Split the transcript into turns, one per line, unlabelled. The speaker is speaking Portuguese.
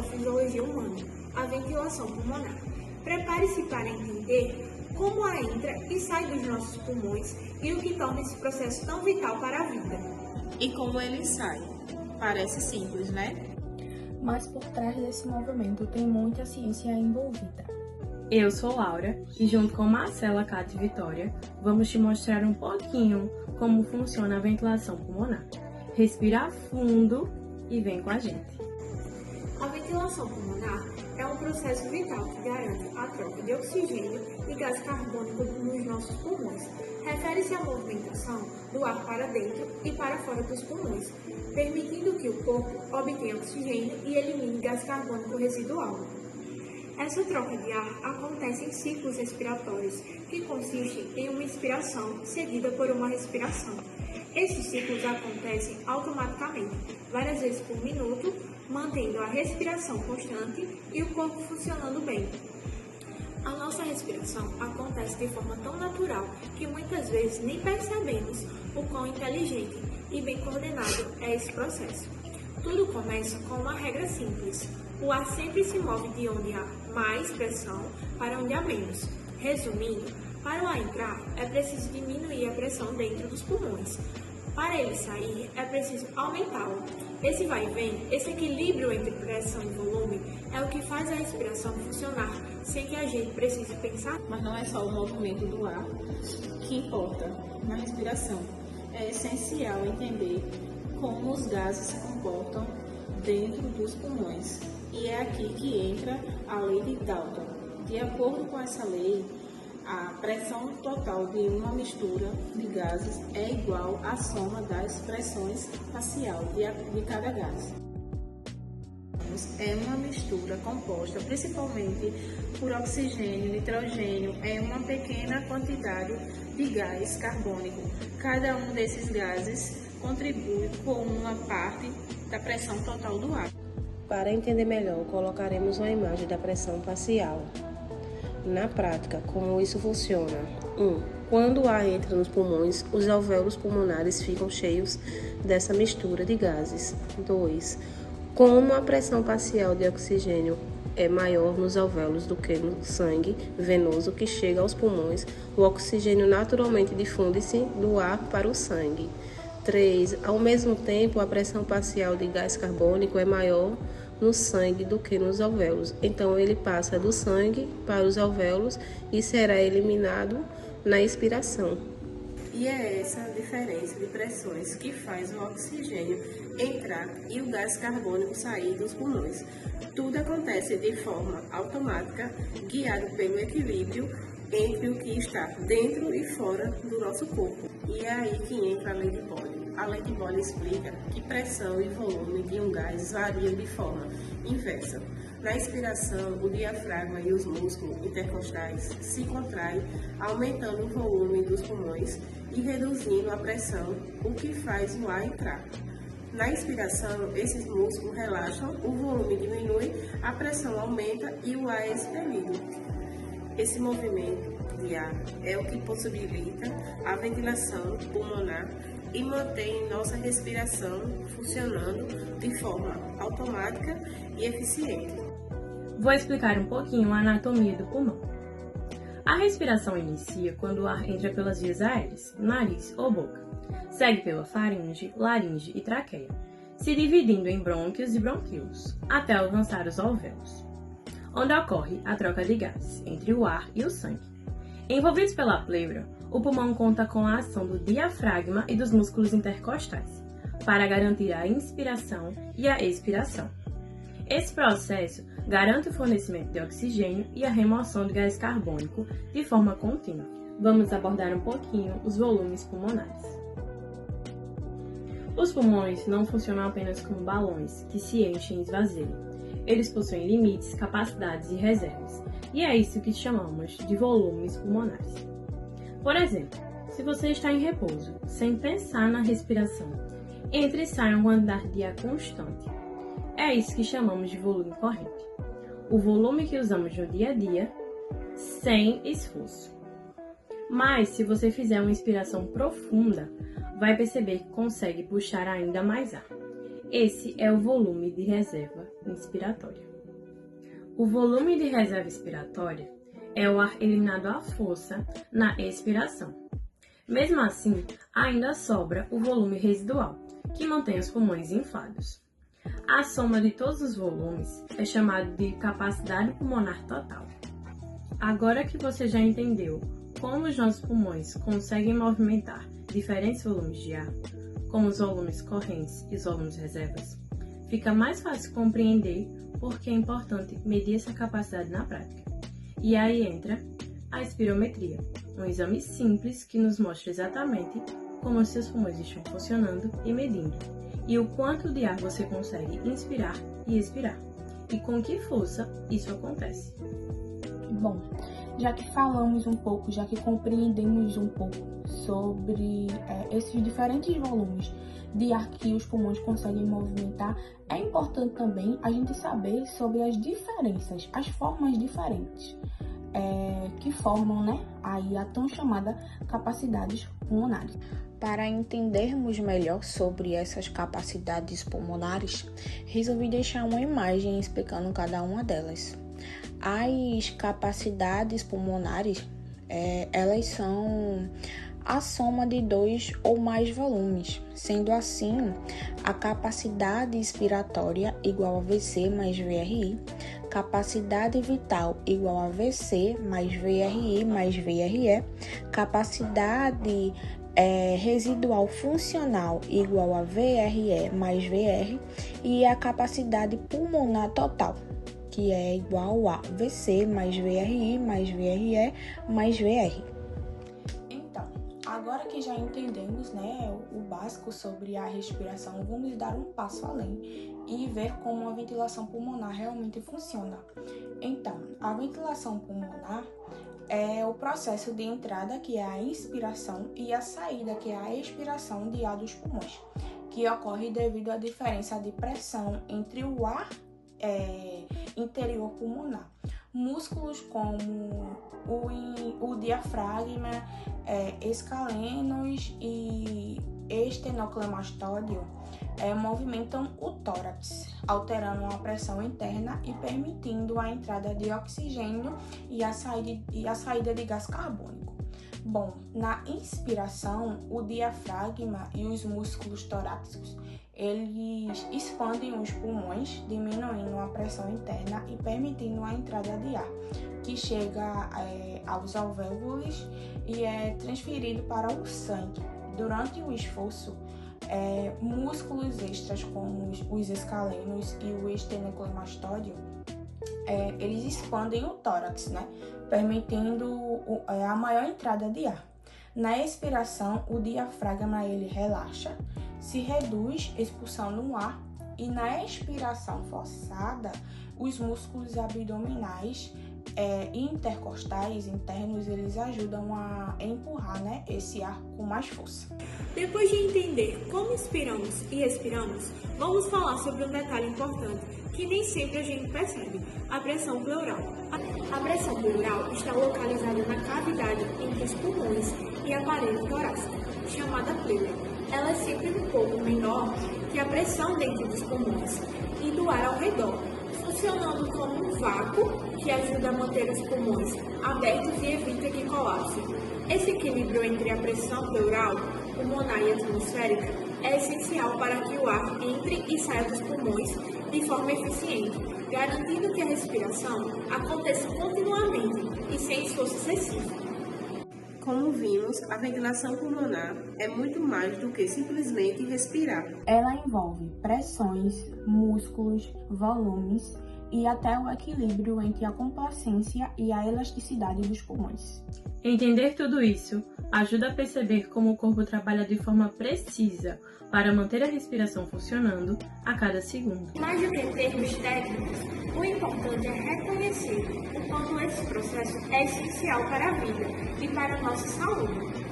da fisiologia humana, a ventilação pulmonar. Prepare-se para entender como ela entra e sai dos nossos pulmões e o que torna esse processo tão vital para a vida.
E como ele sai? Parece simples, né?
Mas por trás desse movimento tem muita ciência envolvida.
Eu sou Laura e junto com Marcela, Cátia e Vitória, vamos te mostrar um pouquinho como funciona a ventilação pulmonar. Respira fundo e vem com a gente.
A ventilação pulmonar é um processo vital que garante a troca de oxigênio e gás carbônico nos nossos pulmões. Refere-se à movimentação do ar para dentro e para fora dos pulmões, permitindo que o corpo obtenha oxigênio e elimine gás carbônico residual. Essa troca de ar acontece em ciclos respiratórios, que consistem em uma inspiração seguida por uma respiração. Esses ciclos acontecem automaticamente, várias vezes por minuto, mantendo a respiração constante e o corpo funcionando bem. A nossa respiração acontece de forma tão natural que muitas vezes nem percebemos o quão inteligente e bem coordenado é esse processo. Tudo começa com uma regra simples. O ar sempre se move de onde há mais pressão para onde há menos. Resumindo, para o ar entrar, é preciso diminuir a pressão dentro dos pulmões. Para ele sair, é preciso aumentá-lo. Esse vai e vem, esse equilíbrio entre pressão e volume, é o que faz a respiração funcionar, sem que a gente precise pensar.
Mas não é só o movimento do ar que importa na respiração. É essencial entender como os gases se comportam dentro dos pulmões. E é aqui que entra a lei de Dalton. De acordo com essa lei, a pressão total de uma mistura de gases é igual à soma das pressões parcial de cada gás. É uma mistura composta principalmente por oxigênio, nitrogênio, é uma pequena quantidade de gás carbônico. Cada um desses gases contribui com uma parte da pressão total do ar.
Para entender melhor, colocaremos uma imagem da pressão parcial. Na prática, como isso funciona? 1. Quando o ar entra nos pulmões, os alvéolos pulmonares ficam cheios dessa mistura de gases. 2. Como a pressão parcial de oxigênio é maior nos alvéolos do que no sangue venoso que chega aos pulmões, o oxigênio naturalmente difunde-se do ar para o sangue. 3. Ao mesmo tempo, a pressão parcial de gás carbônico é maior no sangue do que nos alvéolos. Então, ele passa do sangue para os alvéolos e será eliminado na expiração.
E é essa diferença de pressões que faz o oxigênio entrar e o gás carbônico sair dos pulmões. Tudo acontece de forma automática, guiado pelo equilíbrio entre o que está dentro e fora do nosso corpo. E é aí que entra a lei de Boyle. A lei de Boyle explica que pressão e volume de um gás variam de forma inversa. Na expiração, o diafragma e os músculos intercostais se contraem, aumentando o volume dos pulmões e reduzindo a pressão, o que faz o ar entrar. Na expiração, esses músculos relaxam, o volume diminui, a pressão aumenta e o ar é expelido. Esse movimento de ar é o que possibilita a ventilação pulmonar e mantém nossa respiração funcionando de forma automática e eficiente.
Vou explicar um pouquinho a anatomia do pulmão. A respiração inicia quando o ar entra pelas vias aéreas, nariz ou boca. Segue pela faringe, laringe e traqueia, se dividindo em brônquios e bronquíolos, até alcançar os alvéolos, onde ocorre a troca de gases entre o ar e o sangue. Envolvidos pela pleura, o pulmão conta com a ação do diafragma e dos músculos intercostais, para garantir a inspiração e a expiração. Esse processo garante o fornecimento de oxigênio e a remoção de gás carbônico de forma contínua. Vamos abordar um pouquinho os volumes pulmonares. Os pulmões não funcionam apenas como balões que se enchem e esvaziam. Eles possuem limites, capacidades e reservas, e é isso que chamamos de volumes pulmonares. Por exemplo, se você está em repouso, sem pensar na respiração, entra e sai uma quantidade de ar constante. É isso que chamamos de volume corrente. O volume que usamos no dia a dia, sem esforço. Mas, se você fizer uma inspiração profunda, vai perceber que consegue puxar ainda mais ar. Esse é o volume de reserva inspiratória. O volume de reserva expiratória é o ar eliminado à força na expiração. Mesmo assim, ainda sobra o volume residual, que mantém os pulmões inflados. A soma de todos os volumes é chamada de capacidade pulmonar total. Agora que você já entendeu como os nossos pulmões conseguem movimentar diferentes volumes de ar, como os volumes correntes e os volumes reservas, fica mais fácil compreender por que é importante medir essa capacidade na prática. E aí entra a espirometria, um exame simples que nos mostra exatamente como os seus pulmões estão funcionando e medindo, e o quanto de ar você consegue inspirar e expirar, e com que força isso acontece.
Bom, já que falamos um pouco, já que compreendemos um pouco sobre esses diferentes volumes de ar que os pulmões conseguem movimentar, é importante também a gente saber sobre as diferenças, as formas diferentes que formam, aí a tão chamada capacidades pulmonares.
Para entendermos melhor sobre essas capacidades pulmonares, resolvi deixar uma imagem explicando cada uma delas. As capacidades pulmonares, elas são a soma de 2 ou mais volumes. Sendo assim, a capacidade expiratória igual a VC mais VRI, capacidade vital igual a VC mais VRI mais VRE, capacidade residual funcional igual a VRE mais VR e a capacidade pulmonar total, que é igual a VC mais VRI mais VRE mais VR.
Então, agora que já entendemos, o básico sobre a respiração, vamos dar um passo além e ver como a ventilação pulmonar realmente funciona. Então, a ventilação pulmonar é o processo de entrada, que é a inspiração, e a saída, que é a expiração de ar dos pulmões, que ocorre devido à diferença de pressão entre o ar interior pulmonar. Músculos como o diafragma, escalenos e estenocleimastódio movimentam o tórax, alterando a pressão interna e permitindo a entrada de oxigênio e a saída de gás carbônico. Bom, na inspiração, o diafragma e os músculos torácicos, eles expandem os pulmões, diminuindo a pressão interna e permitindo a entrada de ar, que chega aos alvéolos e é transferido para o sangue. Durante o esforço, músculos extras como os escalenos e o estenocleimastódio, eles expandem o tórax, permitindo a maior entrada de ar. Na expiração, o diafragma ele relaxa, se reduz, expulsando o ar, e na expiração forçada, os músculos abdominais e intercostais internos, eles ajudam a empurrar esse ar com mais força.
Depois de entender como inspiramos e expiramos, vamos falar sobre um detalhe importante que nem sempre a gente percebe: a pressão pleural. A pressão pleural está localizada na cavidade entre os pulmões e a parede torácica, chamada pleura. Ela é sempre um pouco menor que a pressão dentro dos pulmões e do ar ao redor, funcionando como um vácuo que ajuda a manter os pulmões abertos e evita que colapsem. Esse equilíbrio entre a pressão pleural, pulmonar e atmosférica é essencial para que o ar entre e saia dos pulmões de forma eficiente, garantindo que a respiração aconteça continuamente e sem esforço excessivo.
Como vimos, a ventilação pulmonar é muito mais do que simplesmente respirar.
Ela envolve pressões, músculos, volumes e até o equilíbrio entre a complacência e a elasticidade dos pulmões.
Entender tudo isso ajuda a perceber como o corpo trabalha de forma precisa para manter a respiração funcionando a cada segundo.
Mais do que termos técnicos, o importante é reconhecer o quanto esse processo é essencial para a vida e para a nossa saúde.